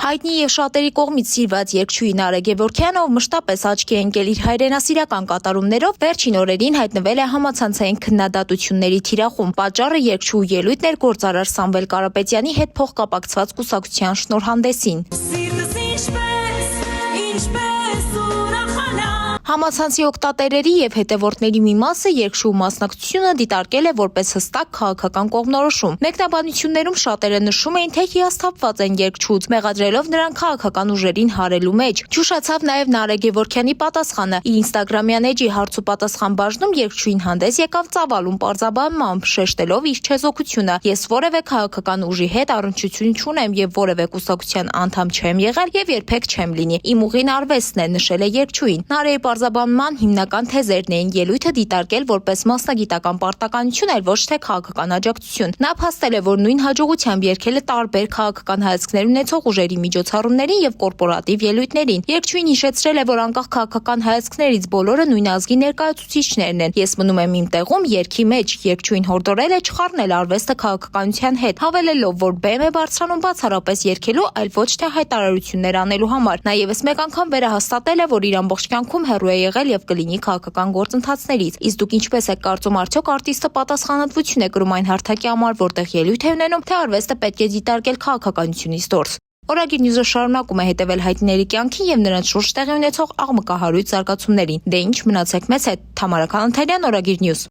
Հայտնի եւ շատերի կողմից սիրված երգչուհի Նարէ Գևորգյանը, ով մշտապես աչքի է ընկել իր հայրենասիրական կատարումներով, վերջին օրերին հայտնվել է համացանցային քննադատությունների թիրախում։ Պատճառը երգչուհու ելույթն էր գործարար Սամվել Կարապետյանի հետ փոխկապակցված կուսակցության շնորհանդեսին։ Համացանցի օգտատերերի եւ հետևորդների մի մասը երգչուհու մասնակցությունը դիտարկել է որպես հստակ քաղաքական կողմնորոշում։ Մեկնաբանություններում շատերը նշում էին, թե հիասթափված են երգչուհուց, մեղադրելով նրան քաղաքական ուժերին հարելու մեջ։ Ճուշացավ նաեւ Նարէ Գևորգյանի պատասխանը։ Իր ինստագրամյան էջի հարց ու պատասխան բաժնում երգչուհին հանդես եկավ ծավալուն պարզաբանմամբ, շեշտելով իր չեզոքությունը։ Ես որևէ քաղաքական ուժի հետ առնչություն չունեմ եւ որևէ կուսակցության անդամ չեմ եղել եւ երբեք չեմ լինի։ Իմ ուղին արվեստն է, նշել է երգչուհին։ Նարէի պարզաբանման հիմնական թեզերն էին ելույթը դիտարկել որպես մասնագիտական պարտականություն, այլ ոչ թե քաղաքական աջակցություն։ Նա փաստել է, որ նույն հաջողությամբ երգել է տարբեր քաղաքական հայացքներ ունեցող ուժերի միջոցառումներին եւ կորպորատիվ ելույթներին։ Երգչուհին հիշեցրել է, որ անկախ քաղաքական հայացքներից բոլորը նույն ազգի ներկայացուցիչներն են։ Ես մնում եմ իմ տեղում երգի մեջ։ Երգչուհին հորդորել է չխառնել արվեստը քաղաքականության հետ, հավելելով, որ բեմ է բարձրանում բացառապես երգելու, այլ ոչ թե հայտարարություններ անելու համար։ Նա եւս մեկ անգամ վերահաստատել է, որ իր ամբողջ կյանքում հեռու է եղել եւ կլինի քաղաքական գործընթացներից։ Իսկ դուք ինչպես եք կարծում, արդյոք արտիստը պատասխանատվություն է կրում այն հարթակի համար, որտեղ ելույթ է ունենում, թե արվեստը պետք է դիտարկել քաղաքականությունից դուրս։ Օրագիր Նյուզը շարունակում է հետևել հայտնիների կյանքին եւ նրանց շուրջ տեղի ունեցող աղմկահարույց զարգացումներին։ Դե ինչ, մնացեք մեզ հետ։ Թամարա Քանանթարյան, Օրագիր Նյուզ։